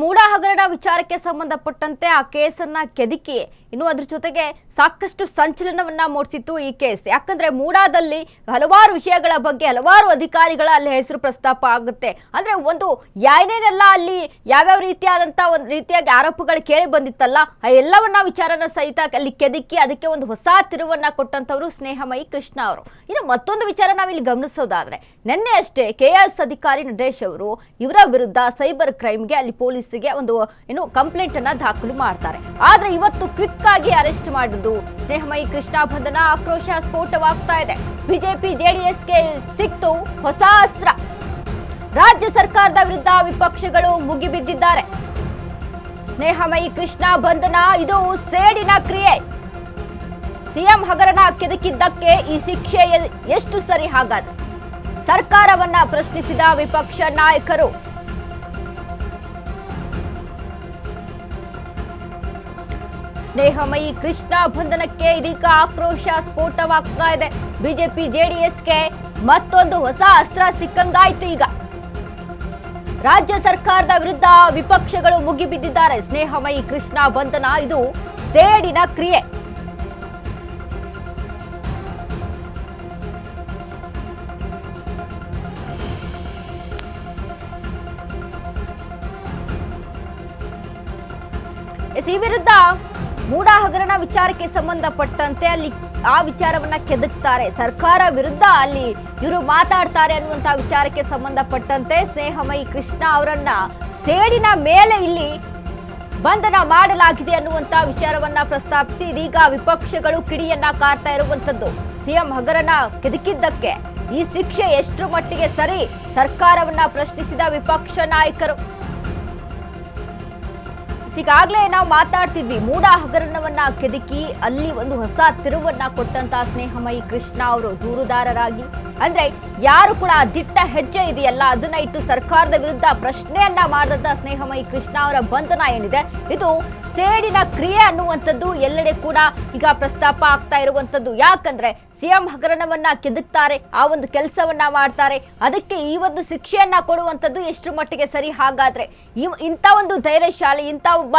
ಮೂಡಾ ಹಗರಣ ವಿಚಾರಕ್ಕೆ ಸಂಬಂಧಪಟ್ಟಂತೆ ಆ ಕೇಸನ್ನ ಕೆದಕಿ ಇನ್ನು ಅದರ ಜೊತೆಗೆ ಸಾಕಷ್ಟು ಸಂಚಲನವನ್ನ ಮೂಡಿಸಿತ್ತು ಈ ಕೇಸ್. ಯಾಕಂದ್ರೆ ಮೂಡಾದಲ್ಲಿ ಹಲವಾರು ವಿಷಯಗಳ ಬಗ್ಗೆ ಹಲವಾರು ಅಧಿಕಾರಿಗಳ ಅಲ್ಲಿ ಹೆಸರು ಪ್ರಸ್ತಾಪ ಆಗುತ್ತೆ. ಅಂದ್ರೆ ಒಂದು ಏನೇನೆಲ್ಲ ಅಲ್ಲಿ ಯಾವ್ಯಾವ ರೀತಿಯಾದಂತ ಒಂದು ರೀತಿಯಾಗಿ ಆರೋಪಗಳು ಕೇಳಿ ಬಂದಿತ್ತಲ್ಲ, ಆ ಎಲ್ಲವನ್ನ ವಿಚಾರನ ಸಹಿತ ಅಲ್ಲಿ ಕೆದಕಿ ಅದಕ್ಕೆ ಒಂದು ಹೊಸ ತಿರುವನ್ನ ಕೊಟ್ಟಂತವರು ಸ್ನೇಹಮಯಿ ಕೃಷ್ಣ ಅವರು. ಇನ್ನು ಮತ್ತೊಂದು ವಿಚಾರ ನಾವಿಲ್ಲಿ ಗಮನಿಸೋದಾದ್ರೆ, ನಿನ್ನೆ ಅಷ್ಟೇ KS ಅಧಿಕಾರಿ ನಟೇಶ್ ಅವರು ಇವರ ವಿರುದ್ಧ ಸೈಬರ್ ಕ್ರೈಮ್ಗೆ ಅಲ್ಲಿ ಪೊಲೀಸರಿಗೆ ಒಂದು ಕಂಪ್ಲೇಂಟ್ ಅನ್ನ ದಾಖಲು ಮಾಡ್ತಾರೆ. ಆದ್ರೆ ಇವತ್ತು ಕ್ವಿಕ್ ಆಗಿ ಅರೆಸ್ಟ್ ಮಾಡಿದ್ದು ಸ್ನೇಹಮಯಿ ಕೃಷ್ಣ ಬಂಧನ, ಆಕ್ರೋಶ ಸ್ಫೋಟವಾಗ್ತಾ ಇದೆ. ಬಿಜೆಪಿ ಜೆಡಿಎಸ್ಗೆ ಸಿಕ್ತು ಹೊಸ ಅಸ್ತ್ರ. ರಾಜ್ಯ ಸರ್ಕಾರದ ವಿರುದ್ಧ ವಿಪಕ್ಷಗಳು ಮುಗಿಬಿದ್ದಿದ್ದಾರೆ. ಸ್ನೇಹಮಯಿ ಕೃಷ್ಣ ಬಂಧನ ಇದು ಸೇಡಿನ ಕ್ರಿಯೆ. ಸಿಎಂ ಹಗರಣ ಕೆದಕಿದ್ದಕ್ಕೆ ಈ ಶಿಕ್ಷೆ ಎಷ್ಟು ಸರಿ? ಹಾಗಾದ್ರೆ ಸರ್ಕಾರವನ್ನ ಪ್ರಶ್ನಿಸಿದ ವಿಪಕ್ಷ ನಾಯಕರು. ಸ್ನೇಹಮಯಿ ಕೃಷ್ಣ ಬಂಧನಕ್ಕೆ ಇದೀಗ ಆಕ್ರೋಶ ಸ್ಫೋಟವಾಗ್ತಾ ಇದೆ. ಬಿಜೆಪಿ ಜೆಡಿಎಸ್ಗೆ ಮತ್ತೊಂದು ಹೊಸ ಅಸ್ತ್ರ ಸಿಕ್ಕಂಗಾಯ್ತು. ಈಗ ರಾಜ್ಯ ಸರ್ಕಾರದ ವಿರುದ್ಧ ವಿಪಕ್ಷಗಳು ಮುಗಿಬಿದ್ದಿದ್ದಾರೆ. ಸ್ನೇಹಮಯಿ ಕೃಷ್ಣ ಬಂಧನ ಇದು ಸೇಡಿನ ಕ್ರಿಯೆ. ಈ ವಿರುದ್ಧ ಮೂಡಾ ಹಗರಣ ವಿಚಾರಕ್ಕೆ ಸಂಬಂಧಪಟ್ಟಂತೆ ಅಲ್ಲಿ ಆ ವಿಚಾರವನ್ನ ಕೆದಕ್ತಾರೆ. ಸರ್ಕಾರ ವಿರುದ್ಧ ಅಲ್ಲಿ ಇವರು ಮಾತಾಡ್ತಾರೆ ಅನ್ನುವಂತ ವಿಚಾರಕ್ಕೆ ಸಂಬಂಧಪಟ್ಟಂತೆ ಸ್ನೇಹಮಯಿ ಕೃಷ್ಣ ಅವರನ್ನ ಸೇಡಿನ ಮೇಲೆ ಇಲ್ಲಿ ಬಂಧನ ಮಾಡಲಾಗಿದೆ ಅನ್ನುವಂತ ವಿಚಾರವನ್ನ ಪ್ರಸ್ತಾಪಿಸಿ ಇದೀಗ ವಿಪಕ್ಷಗಳು ಕಿಡಿಯನ್ನ ಕಾರ್ತಾ ಇರುವಂತದ್ದು. ಸಿಎಂ ಹಗರಣ ಕೆದಕಿದ್ದಕ್ಕೆ ಈ ಶಿಕ್ಷೆ ಎಷ್ಟು ಮಟ್ಟಿಗೆ ಸರಿ? ಸರ್ಕಾರವನ್ನ ಪ್ರಶ್ನಿಸಿದ ವಿಪಕ್ಷ ನಾಯಕರು. ಈಗಾಗಲೇ ನಾವು ಮಾತಾಡ್ತಿದ್ವಿ, ಮೂಡಾ ಹಗರಣವನ್ನ ಕೆದಕಿ ಅಲ್ಲಿ ಒಂದು ಹೊಸ ತಿರುವನ್ನ ಕೊಟ್ಟಂತ ಸ್ನೇಹಮಯಿ ಕೃಷ್ಣ ಅವರು ದೂರುದಾರರಾಗಿ, ಅಂದ್ರೆ ಯಾರು ಕೂಡ ದಿಟ್ಟ ಹೆಜ್ಜೆ ಇದೆಯಲ್ಲ ಅದನ್ನ ಇಟ್ಟು ಸರ್ಕಾರದ ವಿರುದ್ಧ ಪ್ರಶ್ನೆಯನ್ನ ಮಾಡಿದಂತ ಸ್ನೇಹಮಯಿ ಕೃಷ್ಣ ಅವರ ಬಂಧನ ಏನಿದೆ ಇದು ಸೇಡಿನ ಕ್ರಿಯೆ ಅನ್ನುವಂಥದ್ದು ಎಲ್ಲೆಡೆ ಕೂಡ ಈಗ ಪ್ರಸ್ತಾಪ ಆಗ್ತಾ ಇರುವಂತದ್ದು. ಯಾಕಂದ್ರೆ ಸಿಎಂ ಹಗರಣವನ್ನ ಕೆದಕ್ತಾರೆ, ಆ ಒಂದು ಕೆಲಸವನ್ನ ಮಾಡ್ತಾರೆ, ಅದಕ್ಕೆ ಈ ಒಂದು ಶಿಕ್ಷೆಯನ್ನ ಕೊಡುವಂಥದ್ದು ಎಷ್ಟು ಮಟ್ಟಿಗೆ ಸರಿ? ಹಾಗಾದ್ರೆ ಇಂಥ ಒಂದು ಧೈರ್ಯಶಾಲಿ, ಇಂಥ ಒಬ್ಬ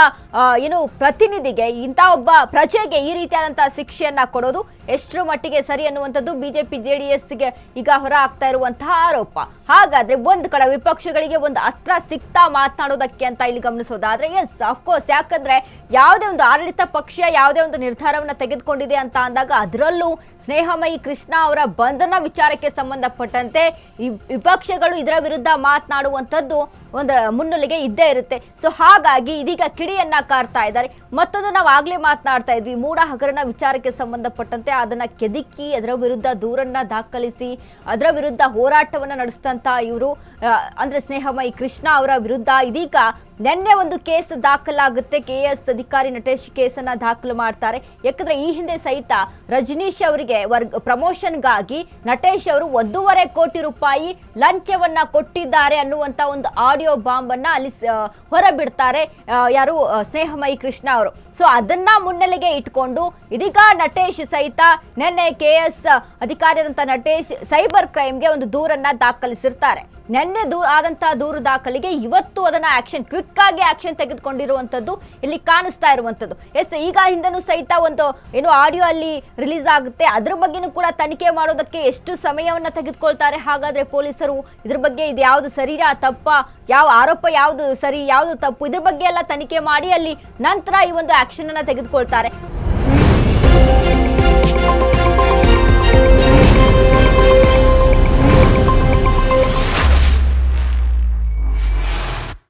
ಪ್ರತಿನಿಧಿಗೆ, ಇಂಥ ಒಬ್ಬ ಪ್ರಜೆಗೆ ಈ ರೀತಿಯಾದಂತಹ ಶಿಕ್ಷೆಯನ್ನ ಕೊಡೋದು ಎಷ್ಟರ ಮಟ್ಟಿಗೆ ಸರಿ ಅನ್ನುವಂಥದ್ದು ಬಿಜೆಪಿ ಜೆಡಿಎಸ್ಗೆ ಈಗ ಹೊರ ಆಗ್ತಾ ಇರುವಂತಹ ಆರೋಪ. ಹಾಗಾದ್ರೆ ಒಂದ್ ಕಡೆ ವಿಪಕ್ಷಗಳಿಗೆ ಒಂದು ಅಸ್ತ್ರ ಸಿಕ್ತಾ ಮಾತನಾಡೋದಕ್ಕೆ ಅಂತ ಇಲ್ಲಿ ಗಮನಿಸೋದಾದ್ರೆ, ಎಸ್ ಅಫ್ಕೋರ್ಸ್, ಯಾಕಂದ್ರೆ ಯಾವುದೇ ಒಂದು ಆಡಳಿತ ಪಕ್ಷ ಯಾವುದೇ ಒಂದು ನಿರ್ಧಾರವನ್ನ ತೆಗೆದುಕೊಂಡಿದೆ ಅಂತ ಅಂದಾಗ ಅದರಲ್ಲೂ ಸ್ನೇಹಮಯಿ ಕೃಷ್ಣ ಅವರ ಬಂಧನ ವಿಚಾರಕ್ಕೆ ಸಂಬಂಧಪಟ್ಟಂತೆ ಈ ವಿಪಕ್ಷಗಳು ಇದರ ವಿರುದ್ಧ ಮಾತನಾಡುವಂಥದ್ದು ಒಂದು ಮುನ್ನೆಲೆಗೆ ಇದ್ದೇ ಇರುತ್ತೆ. ಸೊ ಹಾಗಾಗಿ ಇದೀಗ ಕಿಡಿಯನ್ನ ಕಾರ್ತಾ ಇದ್ದಾರೆ. ಮತ್ತೊಂದು ನಾವು ಆಗ್ಲೇ ಮಾತನಾಡ್ತಾ ಇದ್ವಿ, ಮೂಡಾ ಹಗರಣ ವಿಚಾರಕ್ಕೆ ಸಂಬಂಧಪಟ್ಟಂತೆ ಅದನ್ನ ಕೆದಕಿ ಅದರ ವಿರುದ್ಧ ದೂರನ್ನ ದಾಖಲಿಸಿ ಅದರ ವಿರುದ್ಧ ಹೋರಾಟವನ್ನ ನಡೆಸಿದಂತ ಇವರು ಅಂದ್ರೆ ಸ್ನೇಹಮಯಿ ಕೃಷ್ಣ ಅವರ ವಿರುದ್ಧ ಇದೀಗ ನಿನ್ನೆ ಒಂದು ಕೇಸ್ ದಾಖಲಾಗುತ್ತೆ. KS ಅಧಿಕಾರಿ ನಟೇಶ್ ಕೇಸನ್ನ ದಾಖಲು ಮಾಡ್ತಾರೆ. ಯಾಕಂದ್ರೆ ಈ ಹಿಂದೆ ಸಹಿತ ರಜನೀಶ್ ಅವರಿಗೆ ಪ್ರಮೋಷನ್ಗಾಗಿ ನಟೇಶ್ ಅವರು 1.5 ಕೋಟಿ ರೂಪಾಯಿ ಲಂಚವನ್ನ ಕೊಟ್ಟಿದ್ದಾರೆ ಅನ್ನುವಂತ ಒಂದು ಆಡಿಯೋ ಬಾಂಬ್ ಅನ್ನ ಅಲ್ಲಿ ಹೊರಬಿಡ್ತಾರೆ ಯಾರು ಸ್ನೇಹಮಯಿ ಕೃಷ್ಣ ಅವರು. ಸೊ ಅದನ್ನ ಮುನ್ನೆಲೆಗೆ ಇಟ್ಕೊಂಡು ಇದೀಗ ನಟೇಶ್ ಸಹಿತ ನಿನ್ನೆ KS ಅಧಿಕಾರಿಯಾದಂತ ನಟೇಶ್ ಸೈಬರ್ ಕ್ರೈಮ್ಗೆ ಒಂದು ದೂರನ್ನ ದಾಖಲಿಸಿರ್ತಾರೆ. ನಿನ್ನೆ ಆದಂತಹ ದೂರು ದಾಖಲಿಗೆ ಇವತ್ತು ಅದನ್ನ ಕ್ವಿಕ್ ಆಗಿ ಆಕ್ಷನ್ ತೆಗೆದುಕೊಂಡಿರುವಂತದ್ದು ಇಲ್ಲಿ ಕಾಣಿಸ್ತಾ ಇರುವಂತದ್ದು. ಎಸ್, ಈಗ ಹಿಂದೆನೂ ಸಹಿತ ಒಂದು ಆಡಿಯೋ ಅಲ್ಲಿ ರಿಲೀಸ್ ಆಗುತ್ತೆ. ಅದ್ರ ಬಗ್ಗೆನೂ ಕೂಡ ತನಿಖೆ ಮಾಡೋದಕ್ಕೆ ಎಷ್ಟು ಸಮಯವನ್ನ ತೆಗೆದುಕೊಳ್ತಾರೆ? ಹಾಗಾದ್ರೆ ಪೊಲೀಸರು ಇದ್ರ ಬಗ್ಗೆ ಇದು ಯಾವ್ದು ಸರಿಯಾ ತಪ್ಪ, ಯಾವ ಆರೋಪ ಯಾವ್ದು ಸರಿ ಯಾವ್ದು ತಪ್ಪು, ಇದ್ರ ಬಗ್ಗೆ ಎಲ್ಲ ತನಿಖೆ ಮಾಡಿ ಅಲ್ಲಿ ನಂತರ ಈ ಒಂದು ಆಕ್ಷನ್ ಅನ್ನ ತೆಗೆದುಕೊಳ್ತಾರೆ.